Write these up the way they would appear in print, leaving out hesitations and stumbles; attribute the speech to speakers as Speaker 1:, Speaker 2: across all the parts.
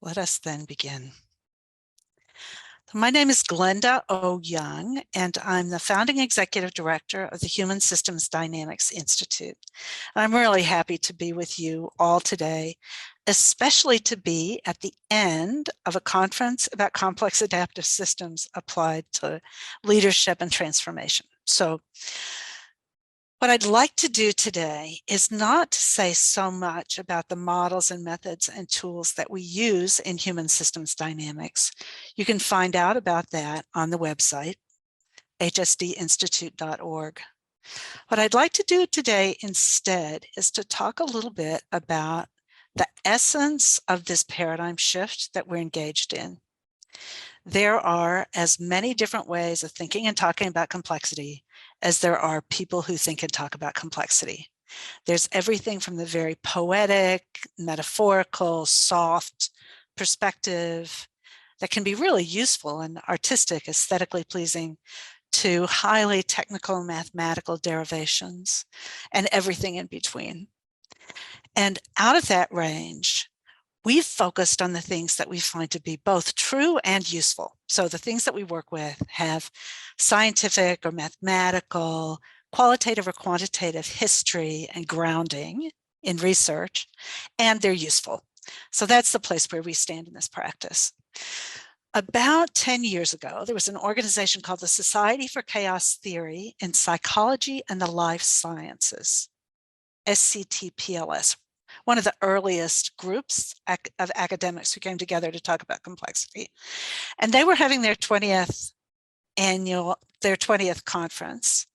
Speaker 1: Let us then begin. My name is Glenda Eoyang, and I'm the founding executive director of the Human Systems Dynamics Institute. I'm really happy to be with you all today, especially to be at the end of a conference about complex adaptive systems applied to leadership and transformation. So what I'd like to do today is not to say so much about the models and methods and tools that we use in human systems dynamics. You can find out about that on the website, hsdinstitute.org. What I'd like to do today instead is to talk a little bit about the essence of this paradigm shift that we're engaged in. There are as many different ways of thinking and talking about complexity as there are people who think and talk about complexity. There's everything from the very poetic, metaphorical, soft perspective that can be really useful and artistic, aesthetically pleasing, to highly technical mathematical derivations and everything in between. And out of that range, we've focused on the things that we find to be both true and useful. So the things that we work with have scientific or mathematical, qualitative or quantitative history and grounding in research, and they're useful. So that's the place where we stand in this practice. About 10 years ago, there was an organization called the Society for Chaos Theory in Psychology and the Life Sciences, SCTPLS, one of the earliest groups of academics who came together to talk about complexity. And they were having their 20th conference.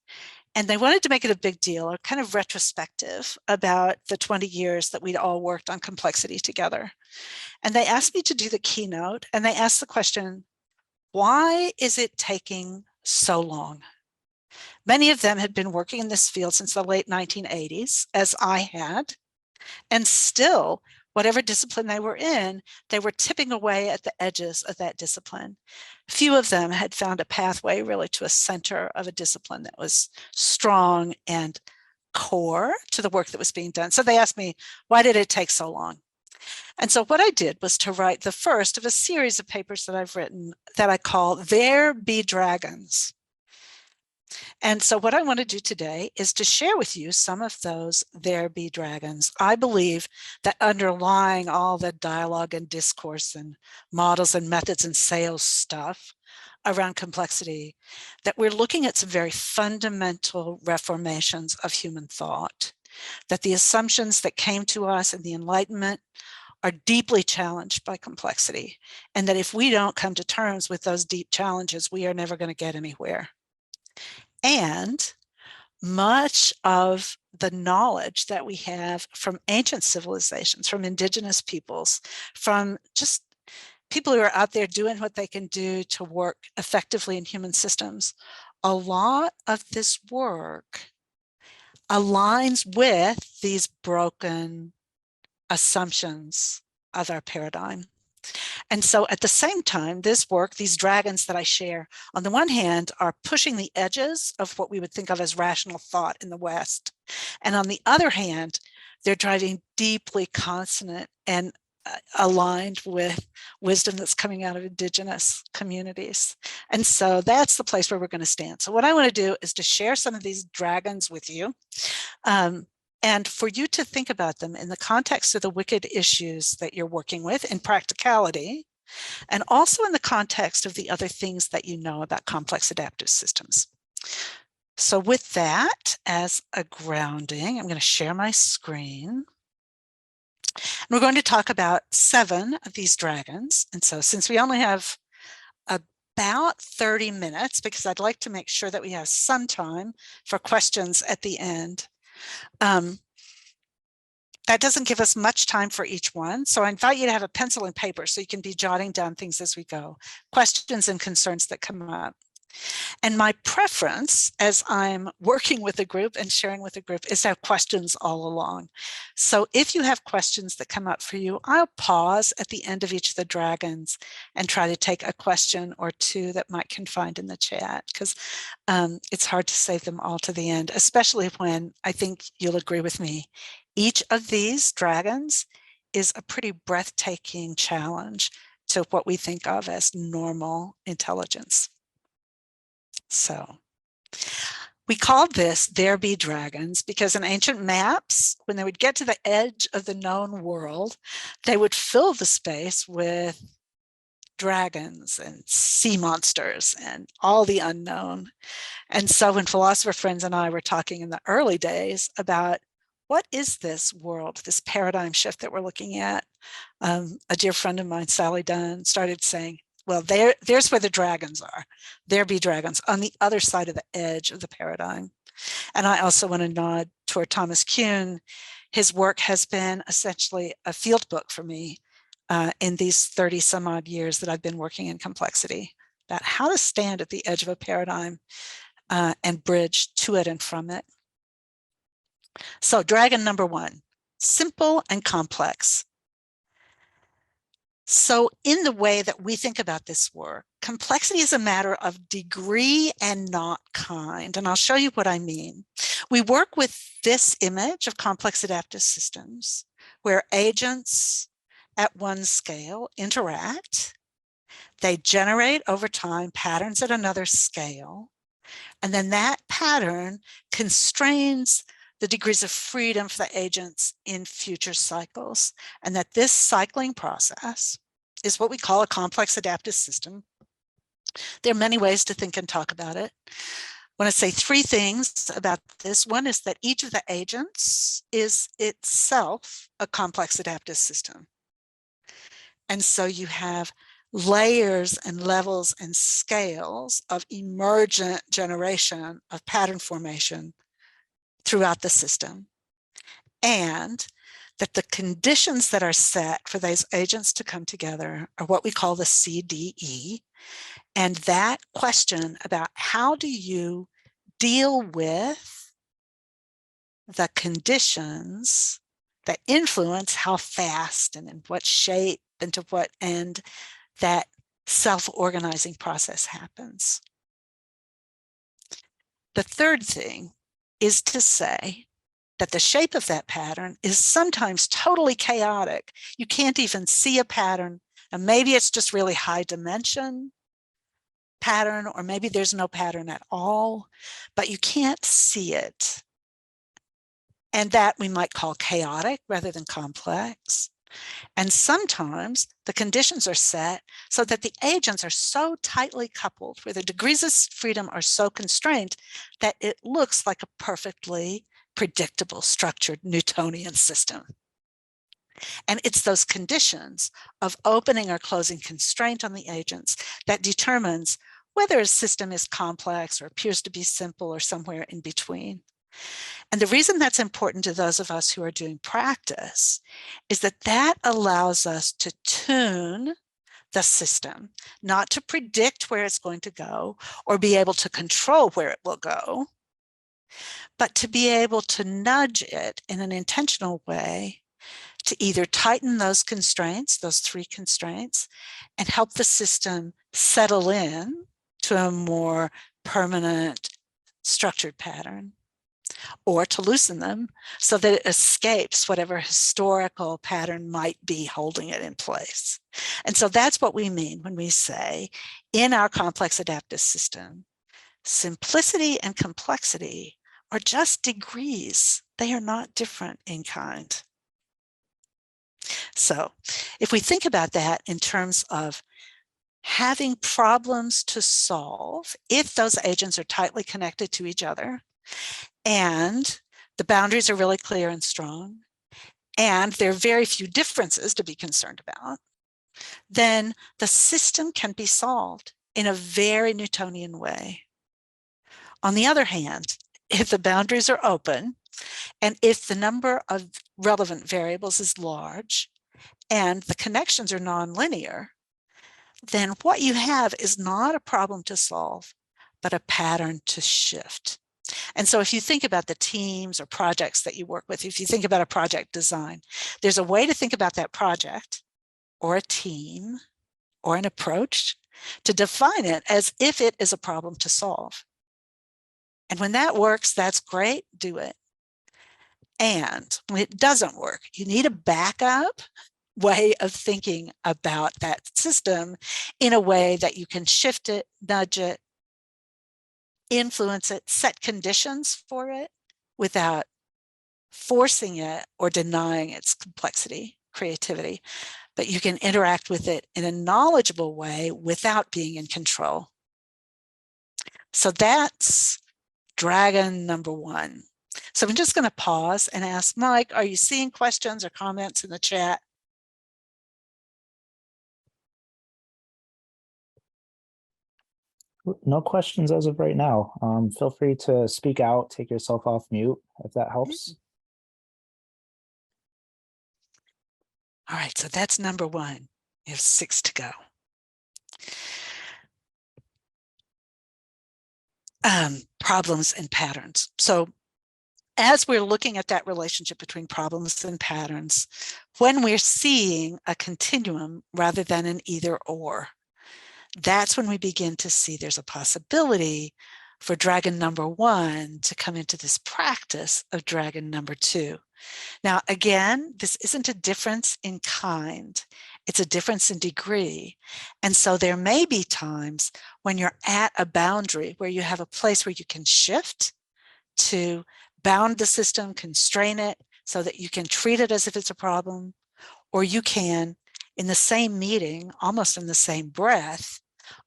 Speaker 1: And they wanted to make it a big deal, or kind of retrospective about the 20 years that we'd all worked on complexity together. And they asked me to do the keynote, and they asked the question, why is it taking so long? Many of them had been working in this field since the late 1980s, as I had. And still, whatever discipline they were in, they were tipping away at the edges of that discipline. Few of them had found a pathway really to a center of a discipline that was strong and core to the work that was being done. So they asked me, why did it take so long? And so what I did was to write the first of a series of papers that I've written that I call There Be Dragons. And so what I want to do today is to share with you some of those There Be Dragons. I believe that underlying all the dialogue and discourse and models and methods and sales stuff around complexity, that we're looking at some very fundamental reformations of human thought, that the assumptions that came to us in the Enlightenment are deeply challenged by complexity, and that if we don't come to terms with those deep challenges, we are never going to get anywhere. And much of the knowledge that we have from ancient civilizations, from indigenous peoples, from just people who are out there doing what they can do to work effectively in human systems, a lot of this work aligns with these broken assumptions of our paradigm. And so at the same time, this work, these dragons that I share, on the one hand, are pushing the edges of what we would think of as rational thought in the West. And on the other hand, they're driving deeply consonant and aligned with wisdom that's coming out of indigenous communities. And so that's the place where we're going to stand. So what I want to do is to share some of these dragons with you. And for you to think about them in the context of the wicked issues that you're working with in practicality, and also in the context of the other things that you know about complex adaptive systems. So with that as a grounding, I'm going to share my screen. And we're going to talk about 7 of these dragons. And so since we only have about 30 minutes, because I'd like to make sure that we have some time for questions at the end, that doesn't give us much time for each one. So I invite you to have a pencil and paper so you can be jotting down things as we go, questions and concerns that come up. And my preference as I'm working with a group and sharing with a group is to have questions all along. So if you have questions that come up for you, I'll pause at the end of each of the dragons and try to take a question or two that Mike can find in the chat, because it's hard to save them all to the end, especially when I think you'll agree with me. Each of these dragons is a pretty breathtaking challenge to what we think of as normal intelligence. So we called this There Be Dragons because in ancient maps, when they would get to the edge of the known world, they would fill the space with dragons and sea monsters and all the unknown. And so when philosopher friends and I were talking in the early days about what is this world, this paradigm shift that we're looking at, a dear friend of mine, Sally Dunn, started saying, well, there's where the dragons are. There be dragons on the other side of the edge of the paradigm. And I also want to nod toward Thomas Kuhn. His work has been essentially a field book for me in these 30 some odd years that I've been working in complexity, about how to stand at the edge of a paradigm and bridge to it and from it. So dragon number one, simple and complex. So in the way that we think about this work, complexity is a matter of degree and not kind. And I'll show you what I mean. We work with this image of complex adaptive systems where agents at one scale interact. They generate over time patterns at another scale. And then that pattern constrains the degrees of freedom for the agents in future cycles. And that this cycling process is what we call a complex adaptive system. There are many ways to think and talk about it. I want to say three things about this. One is that each of the agents is itself a complex adaptive system. And so you have layers and levels and scales of emergent generation of pattern formation throughout the system. And that the conditions that are set for those agents to come together are what we call the CDE. And that question about how do you deal with the conditions that influence how fast and in what shape and to what end that self-organizing process happens. The third thing is to say that the shape of that pattern is sometimes totally chaotic. You can't even see a pattern, and maybe it's just really high dimension pattern, or maybe there's no pattern at all, but you can't see it. And that we might call chaotic rather than complex. And sometimes the conditions are set so that the agents are so tightly coupled, where the degrees of freedom are so constrained that it looks like a perfectly predictable, structured Newtonian system. And it's those conditions of opening or closing constraint on the agents that determines whether a system is complex or appears to be simple or somewhere in between. And the reason that's important to those of us who are doing practice is that that allows us to tune the system, not to predict where it's going to go or be able to control where it will go, but to be able to nudge it in an intentional way to either tighten those constraints, those three constraints, and help the system settle in to a more permanent structured pattern, or to loosen them so that it escapes whatever historical pattern might be holding it in place. And so that's what we mean when we say in our complex adaptive system, simplicity and complexity are just degrees. They are not different in kind. So if we think about that in terms of having problems to solve, if those agents are tightly connected to each other, and the boundaries are really clear and strong, and there are very few differences to be concerned about, then the system can be solved in a very Newtonian way. On the other hand, if the boundaries are open, and if the number of relevant variables is large, and the connections are nonlinear, then what you have is not a problem to solve, but a pattern to shift. And so if you think about the teams or projects that you work with, if you think about a project design, there's a way to think about that project or a team or an approach to define it as if it is a problem to solve. And when that works, that's great, do it. And when it doesn't work, you need a backup way of thinking about that system in a way that you can shift it, nudge it, influence it, set conditions for it without forcing it or denying its complexity, creativity, but you can interact with it in a knowledgeable way without being in control. So that's dragon number one. So I'm just going to pause and ask Mike, are you seeing questions or comments in the chat?
Speaker 2: No questions as of right now. Feel free to speak out, take yourself off mute if that helps.
Speaker 1: All right, so that's number one. You have 6 to go. Problems and patterns. So as we're looking at that relationship between problems and patterns, when we're seeing a continuum rather than an either or, that's when we begin to see there's a possibility for dragon number one to come into this practice of dragon number two. Now, again, this isn't a difference in kind, it's a difference in degree. And so there may be times when you're at a boundary where you have a place where you can shift to bound the system, constrain it so that you can treat it as if it's a problem, or you can, in the same meeting, almost in the same breath,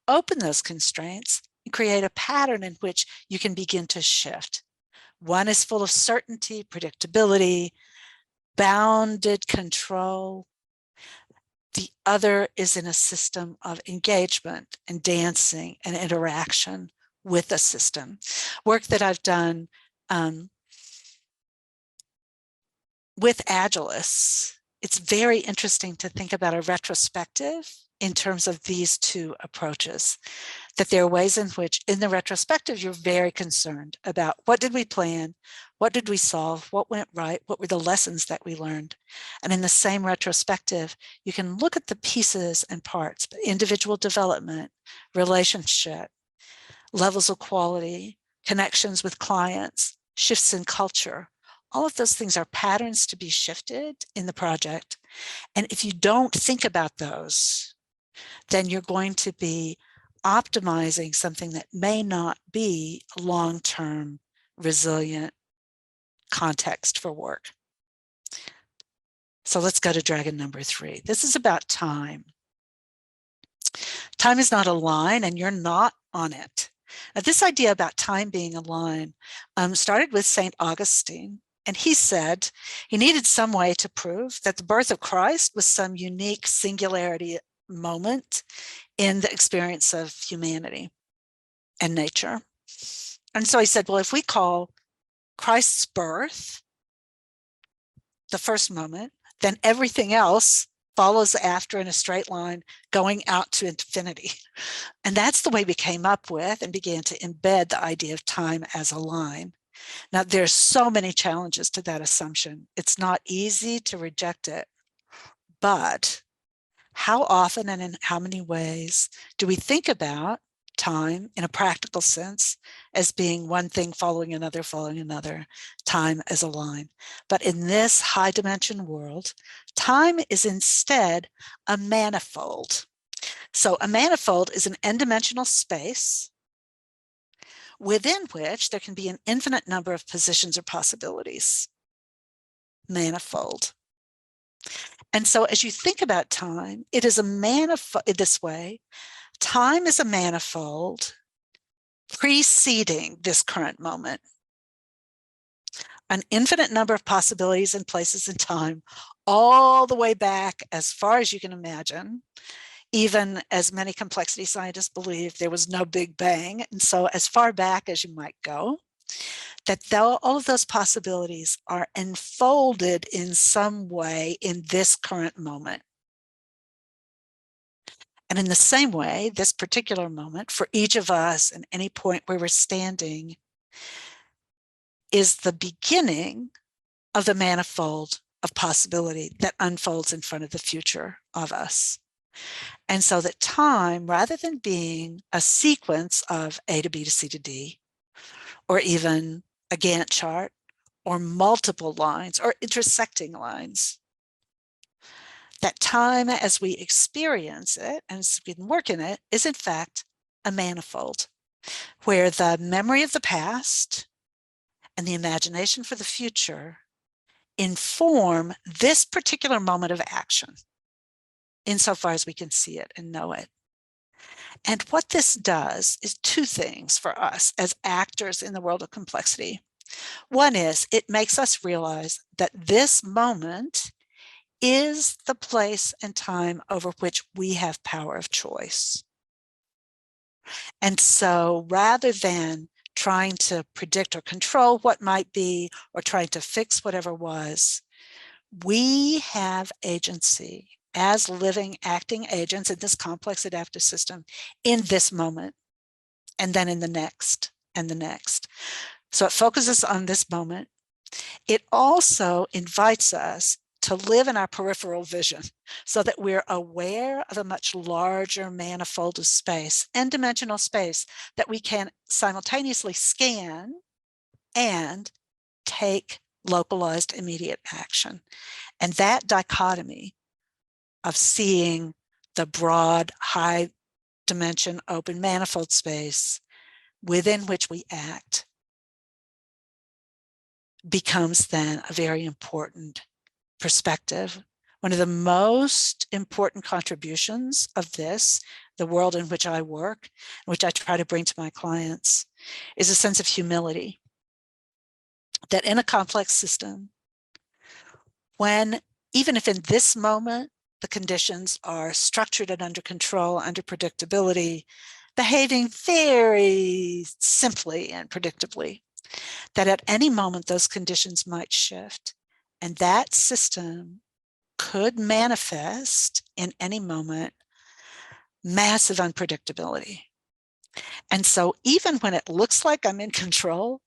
Speaker 1: open those constraints and create a pattern in which you can begin to shift. One is full of certainty, predictability, bounded control. The other is in a system of engagement and dancing and interaction with a system. Work that I've done with Agilis, it's very interesting to think about a retrospective in terms of these two approaches, that there are ways in which in the retrospective, you're very concerned about what did we plan, what did we solve, what went right, what were the lessons that we learned. And in the same retrospective, you can look at the pieces and parts, but individual development, relationship, levels of quality, connections with clients, shifts in culture. All of those things are patterns to be shifted in the project. And if you don't think about those, then you're going to be optimizing something that may not be a long-term resilient context for work. So let's go to dragon number 3. This is about time. Time is not a line and you're not on it. Now, this idea about time being a line started with St. Augustine, and he said he needed some way to prove that the birth of Christ was some unique singularity moment in the experience of humanity and nature. And so he said, well, if we call Christ's birth the first moment, then everything else follows after in a straight line going out to infinity. And that's the way we came up with and began to embed the idea of time as a line. Now, there's so many challenges to that assumption. It's not easy to reject it, but how often and in how many ways do we think about time in a practical sense as being one thing following another, time as a line? But in this high dimension world, time is instead a manifold. So a manifold is an n-dimensional space within which there can be an infinite number of positions or possibilities. Manifold. And so as you think about time, it is a manifold this way. Time is a manifold preceding this current moment. An infinite number of possibilities and places in time, all the way back as far as you can imagine, even as many complexity scientists believe there was no Big Bang. And so as far back as you might go, that all of those possibilities are enfolded in some way in this current moment. And in the same way, this particular moment for each of us and any point where we're standing is the beginning of the manifold of possibility that unfolds in front of the future of us. And so that time, rather than being a sequence of A to B to C to D, or even a Gantt chart, or multiple lines or intersecting lines. That time as we experience it and as we work in it is in fact a manifold where the memory of the past and the imagination for the future inform this particular moment of action insofar as we can see it and know it. And what this does is two things for us as actors in the world of complexity. One is it makes us realize that this moment is the place and time over which we have power of choice. And so rather than trying to predict or control what might be or trying to fix whatever was, we have agency as living, acting agents in this complex adaptive system in this moment, and then in the next and the next. So it focuses on this moment. It also invites us to live in our peripheral vision so that we're aware of a much larger manifold of space and dimensional space that we can simultaneously scan and take localized immediate action. And that dichotomy of seeing the broad, high dimension, open manifold space within which we act becomes then a very important perspective. One of the most important contributions of this, the world in which I work, which I try to bring to my clients, is a sense of humility. That in a complex system, when, even if in this moment, the conditions are structured and under control, under predictability, behaving very simply and predictably, that at any moment those conditions might shift. And that system could manifest in any moment massive unpredictability. And so even when it looks like I'm in control,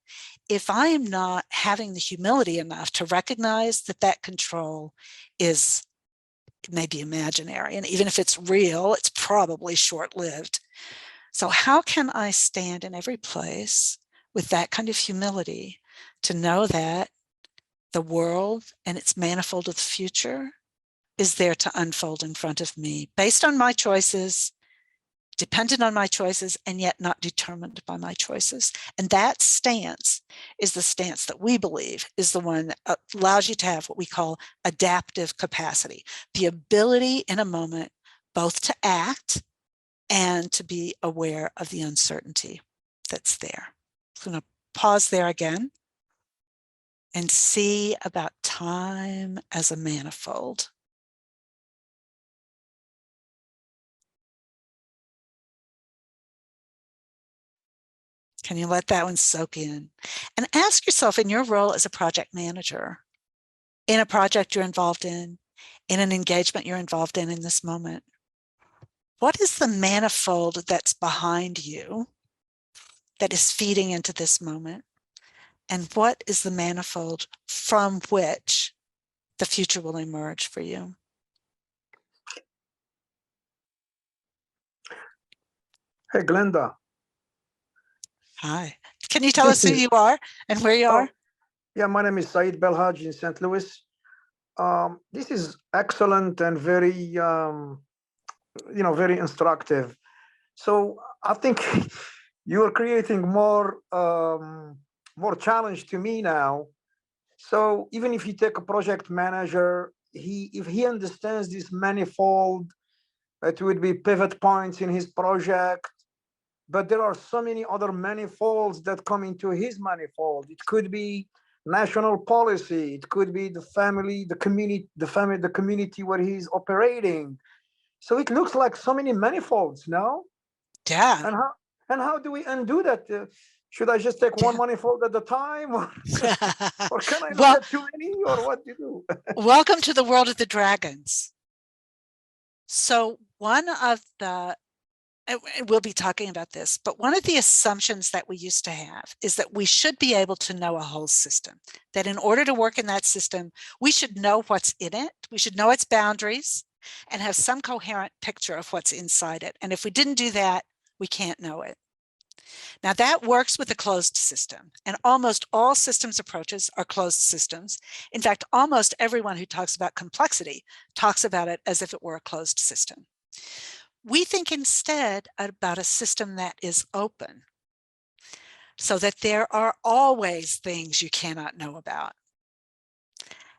Speaker 1: if I am not having the humility enough to recognize that that control is maybe imaginary, and even if it's real, it's probably short-lived. So how can I stand in every place with that kind of humility to know that the world and its manifold of the future is there to unfold in front of me based on my choices, dependent on my choices, and yet not determined by my choices. And that stance is the stance that we believe is the one that allows you to have what we call adaptive capacity, the ability in a moment both to act and to be aware of the uncertainty that's there. So I'm going to pause there again and see about time as a manifold. Can you let that one soak in? And ask yourself, in your role as a project manager, in a project you're involved in an engagement you're involved in this moment, what is the manifold that's behind you that is feeding into this moment? And what is the manifold from which the future will emerge for you?
Speaker 3: Hey, Glenda.
Speaker 1: Hi. Can you tell
Speaker 3: This
Speaker 1: us who
Speaker 3: is,
Speaker 1: you are and where you
Speaker 3: oh,
Speaker 1: are?
Speaker 3: yeah, my name is Said Belhaj in St. Louis. This is excellent and very, very instructive. So I think you are creating more challenge to me now. So even if you take a project manager, if he understands this manifold, it would be pivot points in his project. But there are so many other manifolds that come into his manifold. It could be national policy. It could be the family, the community, the community where he's operating. So it looks like so many manifolds, no?
Speaker 1: Yeah.
Speaker 3: And how do we undo that? Should I just take one
Speaker 1: Yeah.
Speaker 3: manifold at a time, or can I look
Speaker 1: Well,
Speaker 3: at too many, or what do you do?
Speaker 1: welcome to the world of the dragons. So one of the, we'll be talking about this, but one of the assumptions that we used to have is that we should be able to know a whole system, that in order to work in that system, we should know what's in it, we should know its boundaries, and have some coherent picture of what's inside it. And if we didn't do that, we can't know it. Now that works with a closed system, and almost all systems approaches are closed systems. In fact, almost everyone who talks about complexity talks about it as if it were a closed system. We think instead about a system that is open, so that there are always things you cannot know about.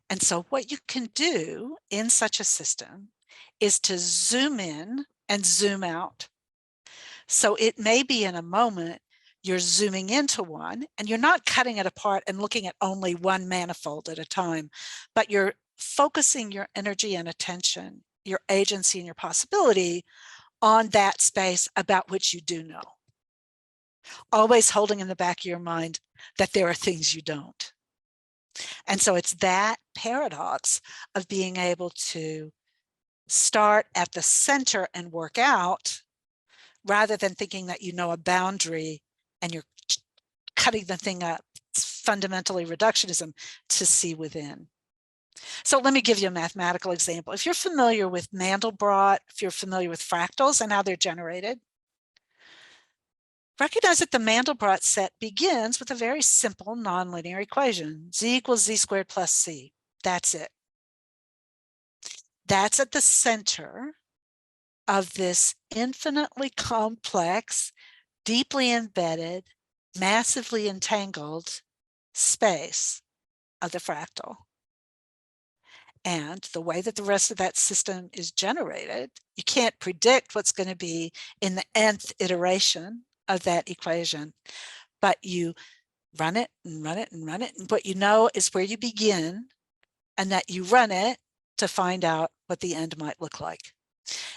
Speaker 1: And so what you can do in such a system is to zoom in and zoom out. So it may be in a moment you're zooming into one and you're not cutting it apart and looking at only one manifold at a time, but you're focusing your energy and attention, your agency and your possibility on that space about which you do know. Always holding in the back of your mind that there are things you don't. And so it's that paradox of being able to start at the center and work out, rather than thinking that you know a boundary and you're cutting the thing up. It's fundamentally reductionism to see within. So let me give you a mathematical example. If you're familiar with Mandelbrot, if you're familiar with fractals and how they're generated, recognize that the Mandelbrot set begins with a very simple nonlinear equation, z equals z squared plus c. That's it. That's at the center of this infinitely complex, deeply embedded, massively entangled space of the fractal. And the way that the rest of that system is generated, you can't predict what's going to be in the nth iteration of that equation, but you run it and run it and run it. And what you know is where you begin and that you run it to find out what the end might look like.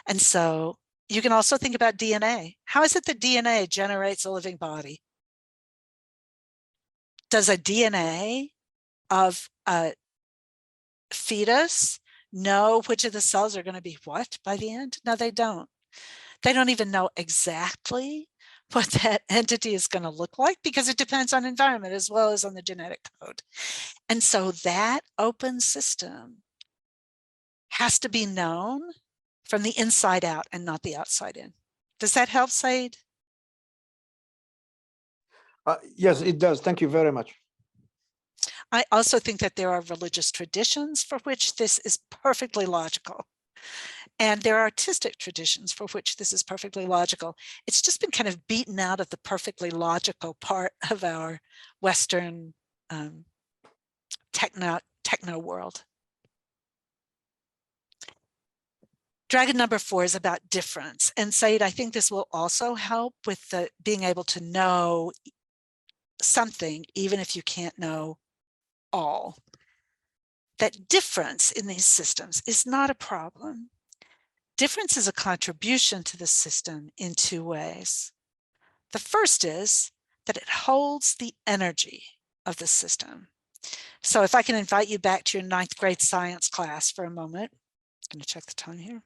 Speaker 1: And so you can also think about DNA. How is it that DNA generates a living body? Does a DNA of a fetus know which of the cells are going to be what by the end? No, they don't. They don't even know exactly what that entity is going to look like, because it depends on environment as well as on the genetic code. And so that open system has to be known from the inside out and not the outside in. Does that help, Said?
Speaker 3: Yes, it does. Thank you very much.
Speaker 1: I also think that there are religious traditions for which this is perfectly logical. And there are artistic traditions for which this is perfectly logical. It's just been kind of beaten out of the perfectly logical part of our Western techno world. Dragon number 4 is about difference. And Said, I think this will also help with the being able to know something, even if you can't know all. That difference in these systems is not a problem. Difference is a contribution to the system in two ways. The first is that it holds the energy of the system. So if I can invite you back to your 9th grade science class for a moment. I'm going to check the time here.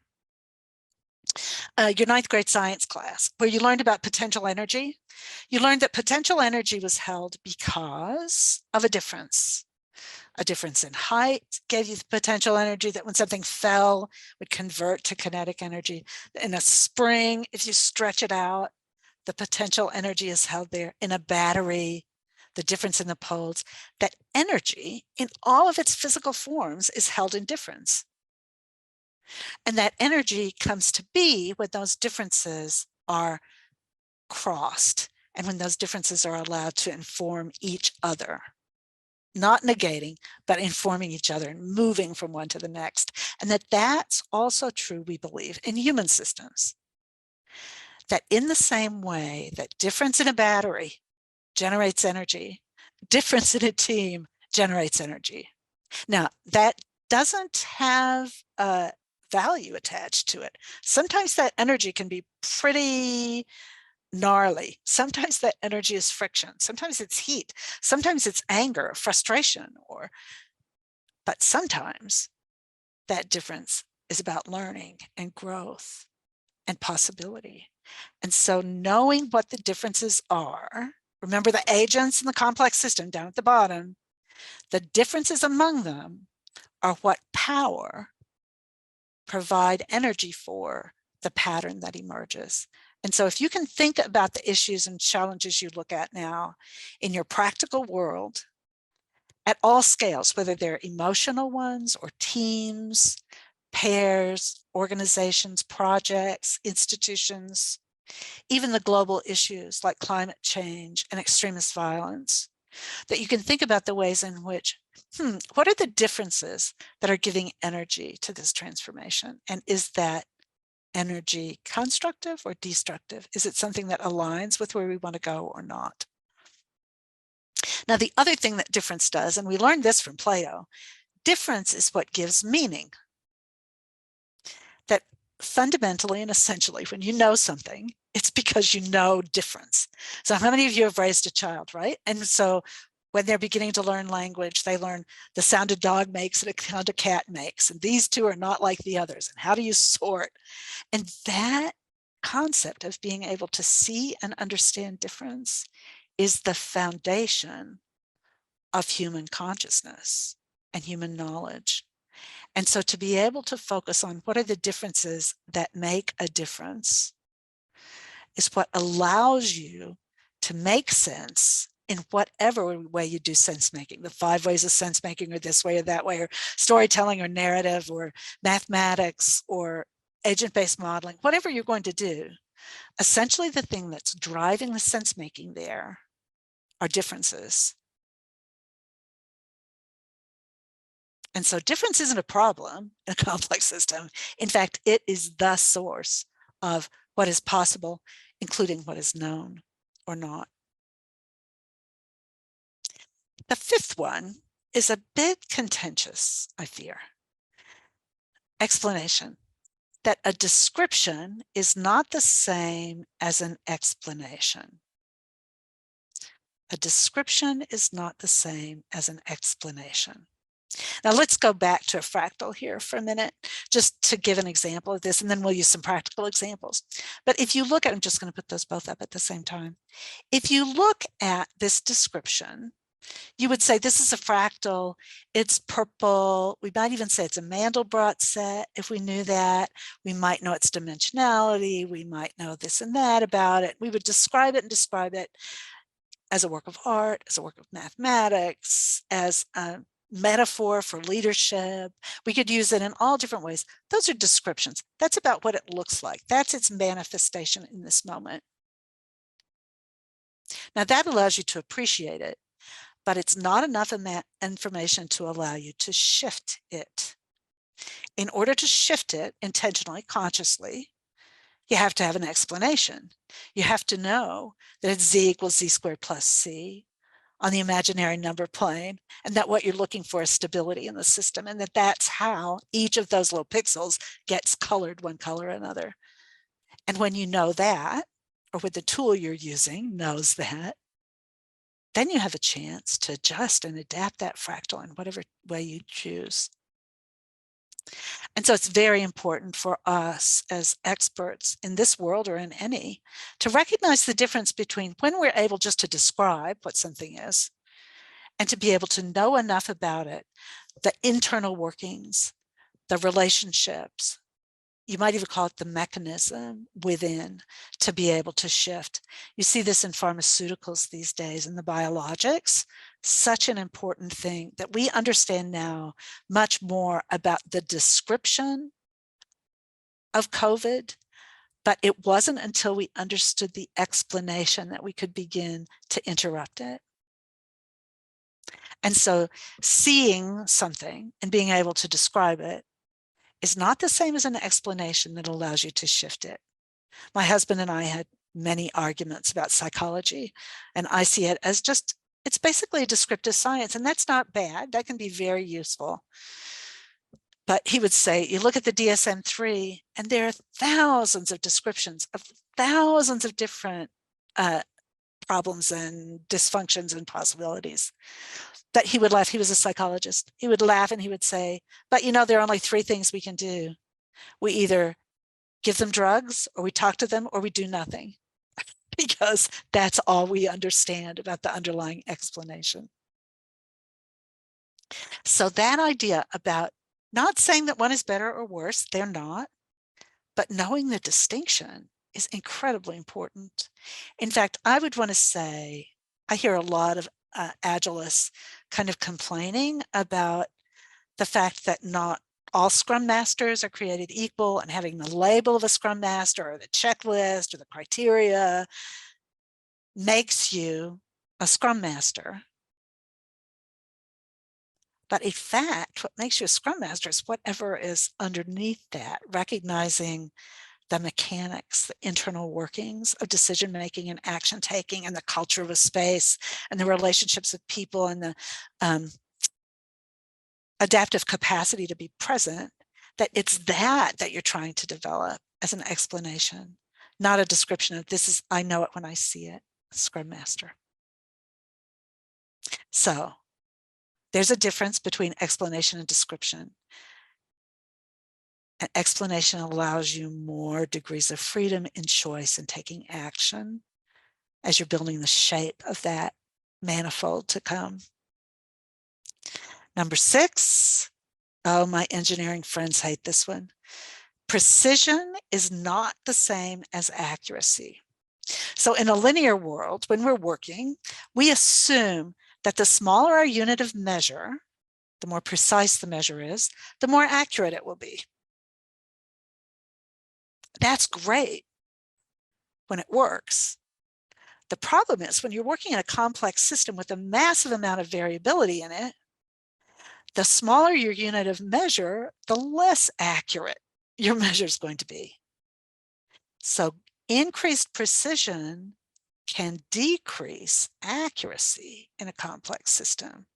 Speaker 1: Your 9th grade science class, where you learned about potential energy. You learned that potential energy was held because of a difference. A difference in height gave you the potential energy that when something fell would convert to kinetic energy. In a spring, if you stretch it out, the potential energy is held there. In a battery, the difference in the poles, that energy in all of its physical forms is held in difference. And that energy comes to be when those differences are crossed and when those differences are allowed to inform each other. Not negating, but informing each other and moving from one to the next. And that's also true, we believe, in human systems. That in the same way that difference in a battery generates energy, difference in a team generates energy. Now, that doesn't have a value attached to it. Sometimes that energy can be pretty gnarly. Sometimes that energy is friction. Sometimes it's heat. Sometimes it's anger, frustration, but sometimes that difference is about learning and growth and possibility. And so knowing what the differences are, remember the agents in the complex system down at the bottom, the differences among them are what provide energy for the pattern that emerges. And so if you can think about the issues and challenges you look at now in your practical world at all scales, whether they're emotional ones or teams, pairs, organizations, projects, institutions, even the global issues like climate change and extremist violence, that you can think about the ways in which, what are the differences that are giving energy to this transformation? And is that energy constructive or destructive? Is it something that aligns with where we want to go or not? Now, the other thing that difference does, and we learned this from Plato, difference is what gives meaning. That fundamentally and essentially, when you know something, it's because you know difference. So how many of you have raised a child, right? And so when they're beginning to learn language, they learn the sound a dog makes and the sound a cat makes. And these two are not like the others. And how do you sort? And that concept of being able to see and understand difference is the foundation of human consciousness and human knowledge. And so to be able to focus on what are the differences that make a difference is what allows you to make sense in whatever way you do sense making. The 5 ways of sense making, or this way or that way, or storytelling or narrative or mathematics or agent-based modeling, whatever you're going to do. Essentially, the thing that's driving the sense making there are differences. And so difference isn't a problem in a complex system. In fact, it is the source of what is possible, including what is known or not. The 5th one is a bit contentious, I fear. Explanation. That a description is not the same as an explanation. A description is not the same as an explanation. Now let's go back to a fractal here for a minute, just to give an example of this, and then we'll use some practical examples. But if you look at, I'm just going to put those both up at the same time. If you look at this description, you would say this is a fractal, it's purple. We might even say it's a Mandelbrot set. If we knew that, we might know its dimensionality. We might know this and that about it. We would describe it as a work of art, as a work of mathematics, as a metaphor for leadership. We could use it in all different ways. Those are descriptions. That's about what it looks like. That's its manifestation in this moment. Now that allows you to appreciate it, but it's not enough information to allow you to shift it. In order to shift it intentionally, consciously, you have to have an explanation. You have to know that it's z equals z squared plus c on the imaginary number plane, and that what you're looking for is stability in the system, and that that's how each of those little pixels gets colored one color or another. And when you know that, or when the tool you're using knows that, then you have a chance to adjust and adapt that fractal in whatever way you choose. And so it's very important for us as experts in this world or in any to recognize the difference between when we're able just to describe what something is and to be able to know enough about it, the internal workings, the relationships, you might even call it the mechanism within, to be able to shift. You see this in pharmaceuticals these days, in the biologics, such an important thing that we understand now much more about the description of COVID, but it wasn't until we understood the explanation that we could begin to interrupt it. And so seeing something and being able to describe it is not the same as an explanation that allows you to shift it. My husband and I had many arguments about psychology, and I see it as just, it's basically a descriptive science, and that's not bad. That can be very useful. But he would say, you look at the DSM-3, and there are thousands of descriptions of thousands of different problems and dysfunctions and possibilities. That he would laugh. He was a psychologist. He would laugh and he would say, but you know, there are only 3 things we can do. We either give them drugs, or we talk to them, or we do nothing, because that's all we understand about the underlying explanation. So that idea about not saying that one is better or worse, they're not, but knowing the distinction is incredibly important. In fact, I would want to say, I hear a lot of Agilists kind of complaining about the fact that not all Scrum Masters are created equal, and having the label of a Scrum Master or the checklist or the criteria makes you a Scrum Master. But in fact, what makes you a Scrum Master is whatever is underneath that, recognizing the mechanics, the internal workings of decision-making and action-taking, and the culture of a space, and the relationships of people, and the adaptive capacity to be present, that it's that you're trying to develop as an explanation, not a description of this is, I know it when I see it, Scrum Master. So there's a difference between explanation and description. An explanation allows you more degrees of freedom in choice and taking action as you're building the shape of that manifold to come. Number 6, oh, my engineering friends hate this one. Precision is not the same as accuracy. So in a linear world, when we're working, we assume that the smaller our unit of measure, the more precise the measure is, the more accurate it will be. That's great when it works. The problem is when you're working in a complex system with a massive amount of variability in it, the smaller your unit of measure, the less accurate your measure is going to be. So increased precision can decrease accuracy in a complex system.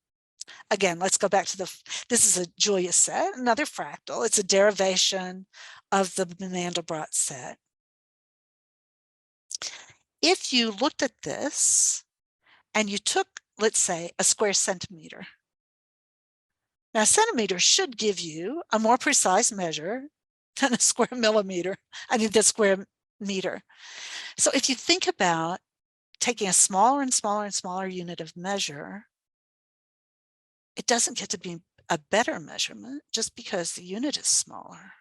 Speaker 1: Again, let's go back to this is a Julia set, another fractal. It's a derivation of the Mandelbrot set. If you looked at this and you took, let's say, a square centimeter. Now, a centimeter should give you a more precise measure than a square millimeter, the square meter. So if you think about taking a smaller and smaller and smaller unit of measure, it doesn't get to be a better measurement just because the unit is smaller.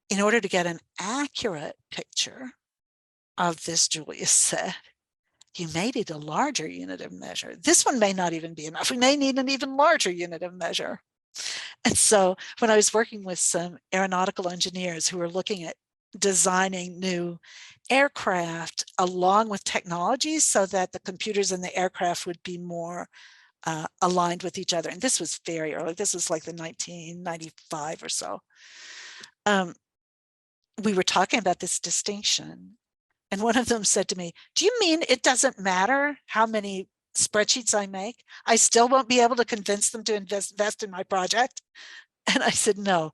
Speaker 1: In order to get an accurate picture of this Julia set, you may need a larger unit of measure. This one may not even be enough. We may need an even larger unit of measure. And so when I was working with some aeronautical engineers who were looking at designing new aircraft along with technologies so that the computers in the aircraft would be more aligned with each other. And this was very early. This was like the 1995 or so. We were talking about this distinction. And one of them said to me, do you mean it doesn't matter how many spreadsheets I make? I still won't be able to convince them to invest in my project? And I said, no,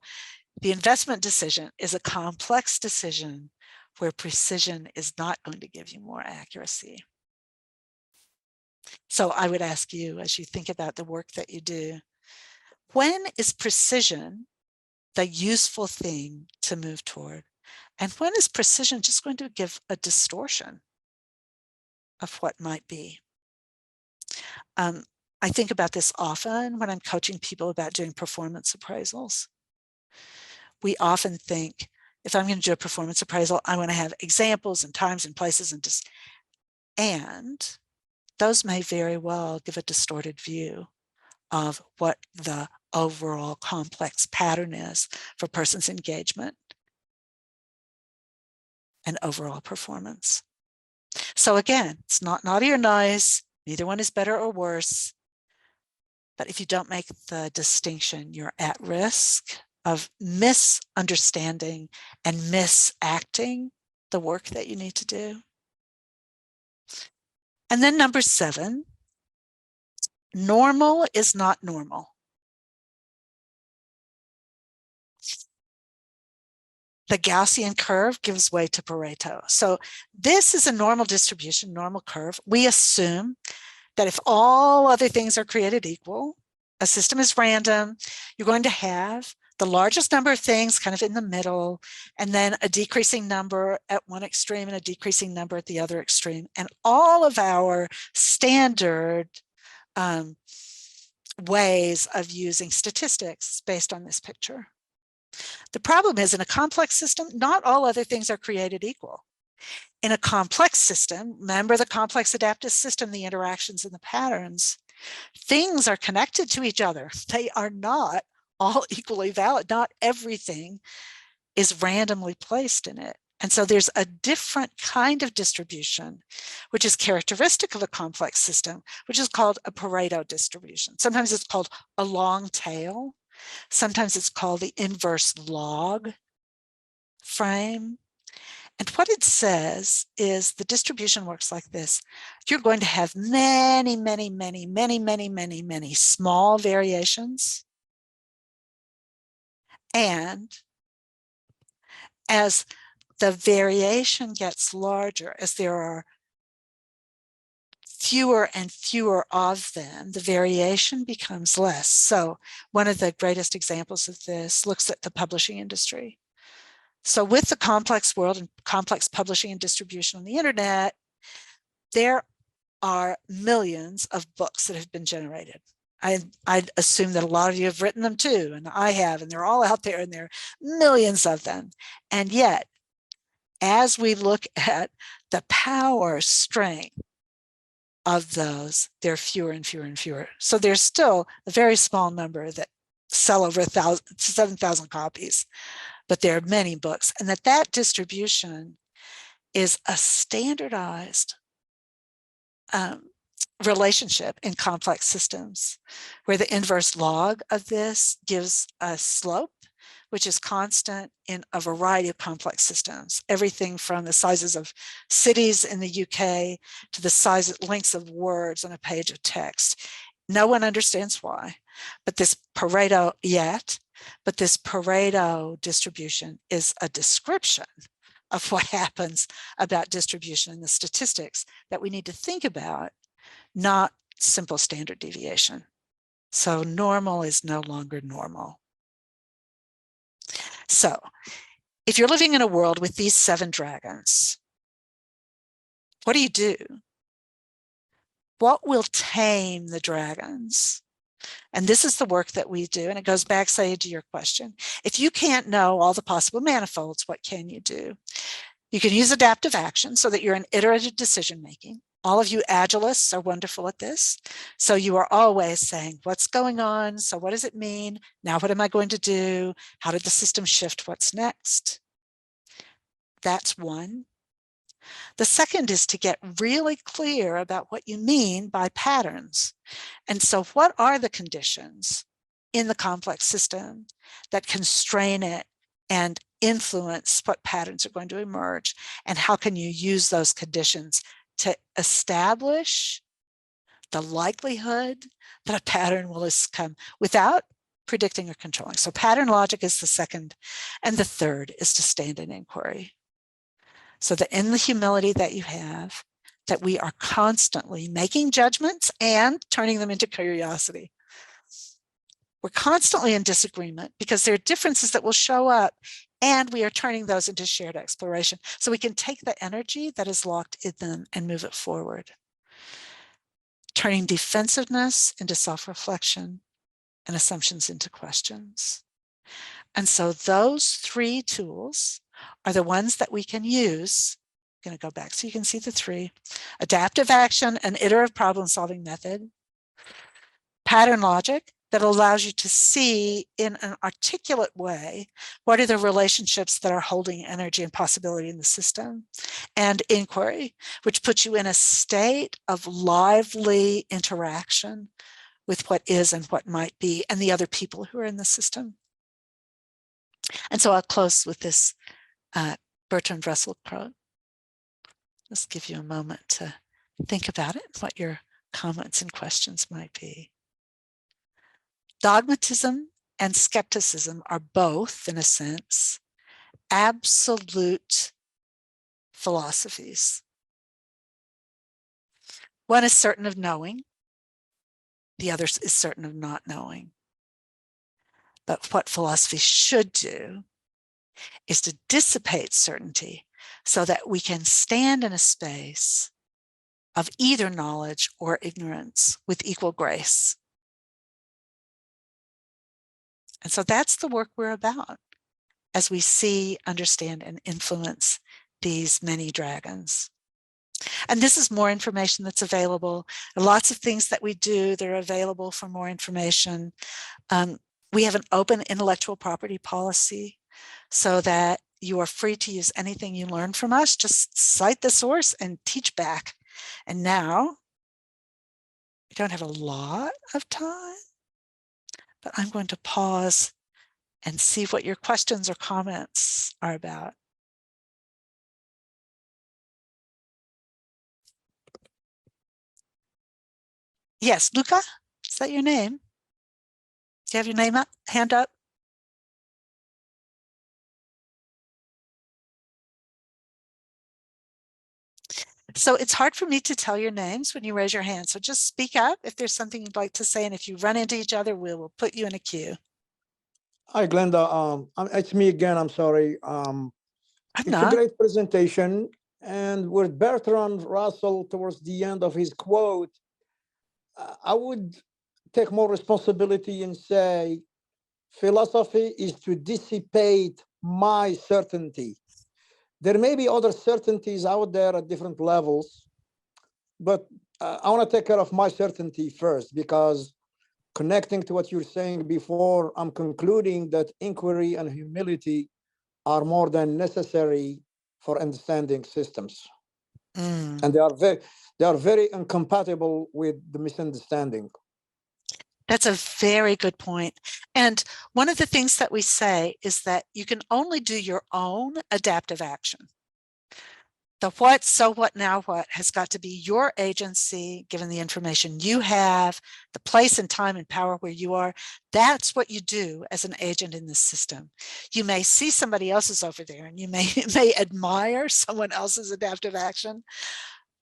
Speaker 1: the investment decision is a complex decision where precision is not going to give you more accuracy. So I would ask you, as you think about the work that you do, when is precision the useful thing to move toward? And when is precision just going to give a distortion of what might be? I think about this often when I'm coaching people about doing performance appraisals. We often think, if I'm going to do a performance appraisal, I want to have examples and times and places and those may very well give a distorted view of what the overall complex pattern is for a person's engagement and overall performance. So again, it's not naughty or nice. Neither one is better or worse. But if you don't make the distinction, you're at risk of misunderstanding and misacting the work that you need to do. And then number 7, normal is not normal. The Gaussian curve gives way to Pareto. So this is a normal distribution, normal curve. We assume that if all other things are created equal, a system is random, you're going to have the largest number of things kind of in the middle, and then a decreasing number at one extreme and a decreasing number at the other extreme. And all of our standard ways of using statistics based on this picture. The problem is, in a complex system, not all other things are created equal. In a complex system, remember the complex adaptive system, the interactions and the patterns, things are connected to each other. They are not all equally valid. Not everything is randomly placed in it. And so there's a different kind of distribution, which is characteristic of a complex system, which is called a Pareto distribution. Sometimes it's called a long tail. Sometimes it's called the inverse log frame. And what it says is the distribution works like this. You're going to have many, many, many, many, many, many, many small variations. And as the variation gets larger, as there are fewer and fewer of them, the variation becomes less. So one of the greatest examples of this looks at the publishing industry. So with the complex world and complex publishing and distribution on the internet, there are millions of books that have been generated. I'd assume that a lot of you have written them too, and I have, and they're all out there, and there are millions of them. And yet, as we look at the power strength of those, there are fewer and fewer and fewer. So there's still a very small number that sell over 7,000 copies, but there are many books, and that distribution is a standardized relationship in complex systems, where the inverse log of this gives a slope, which is constant in a variety of complex systems, everything from the sizes of cities in the UK to the lengths of words on a page of text. No one understands why, but this Pareto distribution is a description of what happens about distribution in the statistics that we need to think about, not simple standard deviation. So normal is no longer normal. So if you're living in a world with these 7 dragons, what do you do? What will tame the dragons? And this is the work that we do. And it goes back, say, to your question. If you can't know all the possible manifolds, what can you do? You can use adaptive action so that you're in iterative decision making. All of you agilists are wonderful at this. So you are always saying, what's going on? So what does it mean? Now, what am I going to do? How did the system shift? What's next? That's one. The second is to get really clear about what you mean by patterns. And so what are the conditions in the complex system that constrain it and influence what patterns are going to emerge? And how can you use those conditions to establish the likelihood that a pattern will come without predicting or controlling? So pattern logic is the second. And the third is to stand in inquiry. So that in the humility that you have, that we are constantly making judgments and turning them into curiosity. We're constantly in disagreement because there are differences that will show up, and we are turning those into shared exploration. So we can take the energy that is locked in them and move it forward. Turning defensiveness into self-reflection and assumptions into questions. And so those 3 tools are the ones that we can use. I'm going to go back so you can see the 3. Adaptive action, an iterative problem-solving method. Pattern logic that allows you to see in an articulate way what are the relationships that are holding energy and possibility in the system. And inquiry, which puts you in a state of lively interaction with what is and what might be and the other people who are in the system. And so I'll close with this Bertrand Russell quote. Let's give you a moment to think about it, what your comments and questions might be. Dogmatism and skepticism are both, in a sense, absolute philosophies. One is certain of knowing, the other is certain of not knowing. But what philosophy should do is to dissipate certainty so that we can stand in a space of either knowledge or ignorance with equal grace. And so that's the work we're about. as we see, understand, and influence these many dragons. And this is more information that's available. Lots of things that we do, they're available for more information. We have an open intellectual property policy so that you are free to use anything you learn from us. Just cite the source and teach back. And now, we don't have a lot of time, but I'm going to pause and see what your questions or comments are about. Yes, Luca, is that your name? Do you have your name up, hand up? So it's hard for me to tell your names when you raise your hand. So just speak up if there's something you'd like to say. And if you run into each other, we will put you in a queue.
Speaker 3: Hi, Glenda. It's me again. I'm sorry.
Speaker 1: I'm
Speaker 3: It's a
Speaker 1: not.
Speaker 3: great presentation. And with Bertrand Russell towards the end of his quote, I would take more responsibility and say, philosophy is to dissipate my certainty. There may be other certainties out there at different levels, but I want to take care of my certainty first, because connecting to what you're saying before, I'm concluding that inquiry and humility are more than necessary for understanding systems.
Speaker 1: Mm.
Speaker 3: And they are very incompatible with the misunderstanding.
Speaker 1: That's a very good point. And one of the things that we say is that you can only do your own adaptive action. The what, so what, now what has got to be your agency, given the information you have, the place and time and power where you are. That's what you do as an agent in this system. You may see somebody else's over there and you may admire someone else's adaptive action,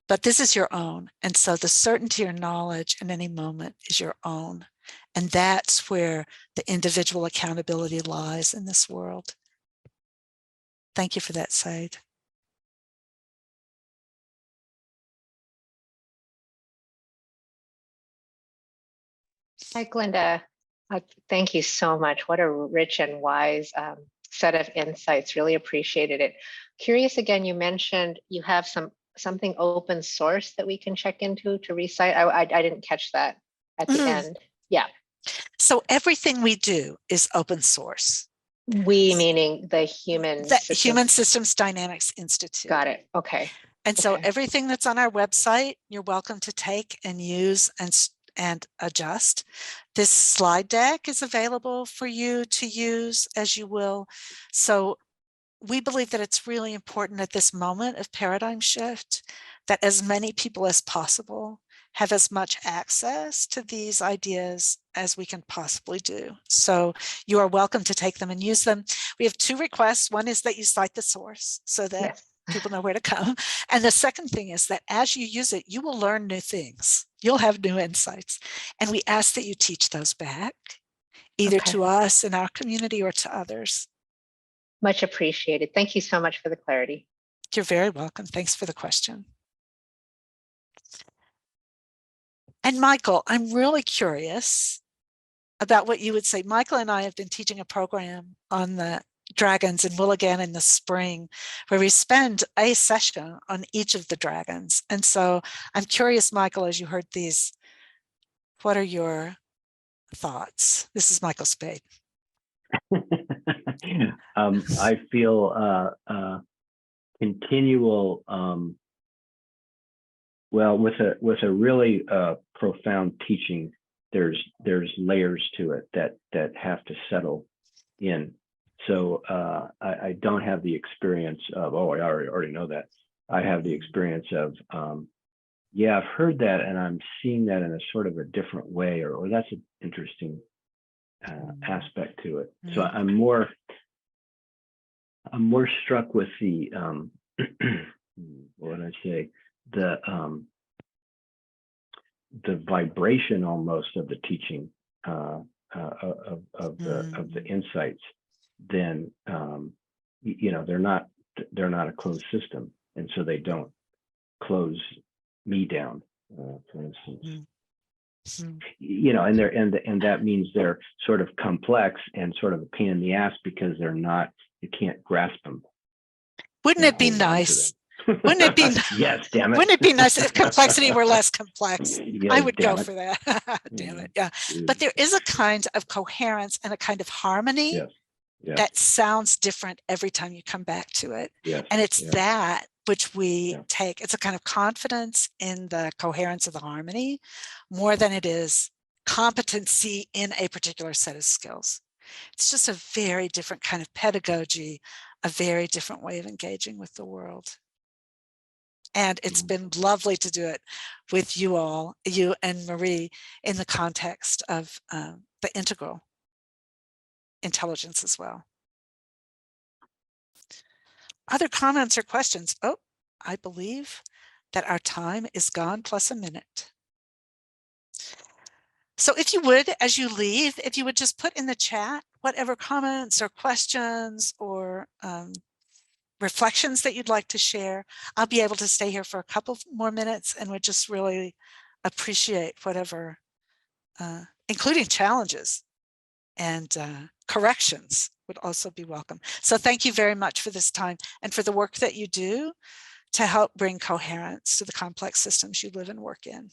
Speaker 1: but this is your own. And so the certainty or knowledge in any moment is your own. And that's where the individual accountability lies in this world. Thank you for that, Said.
Speaker 4: Hi, Glenda. Thank you so much. What a rich and wise set of insights. Really appreciated it. Curious again, you mentioned you have something open source that we can check into to recite. I didn't catch that at the end. Yeah.
Speaker 1: So everything we do is open source.
Speaker 4: We meaning the Human
Speaker 1: Systems Dynamics Institute.
Speaker 4: Got it. Okay.
Speaker 1: And so everything that's on our website, you're welcome to take and use and adjust. This slide deck is available for you to use as you will. So we believe that it's really important at this moment of paradigm shift that as many people as possible have as much access to these ideas as we can possibly do. So you are welcome to take them and use them. We have two requests. One is that you cite the source so that people know where to come. And the second thing is that as you use it, you will learn new things. You'll have new insights. And we ask that you teach those back, either to us in our community or to others.
Speaker 4: Much appreciated. Thank you so much for the clarity.
Speaker 1: You're very welcome. Thanks for the question. And Michael, I'm really curious about what you would say. Michael and I have been teaching a program on the dragons and will again in the spring, where we spend a session on each of the dragons. And so I'm curious, Michael, as you heard these, what are your thoughts? This is Michael Spade.
Speaker 5: I feel continual, well, with a really profound teaching, there's layers to it that have to settle in. So I don't have the experience of, oh, I already know that. I have the experience of, yeah, I've heard that and I'm seeing that in a sort of a different way, or that's an interesting aspect to it. So I'm more struck with the what would I say, the vibration almost of the teaching of the insights. Then you know, they're not a closed system, and so they don't close me down, for instance. You know, and that means they're sort of complex and sort of a pain in the ass because they're not You can't grasp them.
Speaker 1: Wouldn't
Speaker 5: Can't
Speaker 1: it be
Speaker 5: hold on to
Speaker 1: nice?
Speaker 5: them.
Speaker 1: Wouldn't it be
Speaker 5: Yes, damn it.
Speaker 1: Wouldn't it be nice if complexity were less complex?
Speaker 5: Yes,
Speaker 1: I would go
Speaker 5: damn it.
Speaker 1: for that. Damn it.
Speaker 5: Mm,
Speaker 1: Yeah.
Speaker 5: geez.
Speaker 1: But there is a kind of coherence and a kind of harmony
Speaker 5: Yes. Yes.
Speaker 1: that sounds different every time you come back to it.
Speaker 5: Yes.
Speaker 1: And it's
Speaker 5: Yeah.
Speaker 1: that which we
Speaker 5: Yeah.
Speaker 1: take. It's a kind of confidence in the coherence of the harmony more than it is competency in a particular set of skills. It's just a very different kind of pedagogy, a very different way of engaging with the world. And it's been lovely to do it with you all, you and Marie, in the context of the integral intelligence as well. Other comments or questions? Oh, I believe that our time is gone plus a minute. So if you would, as you leave, if you would just put in the chat whatever comments or questions or reflections that you'd like to share, I'll be able to stay here for a couple more minutes and would just really appreciate whatever, including challenges and corrections would also be welcome. So thank you very much for this time and for the work that you do to help bring coherence to the complex systems you live and work in.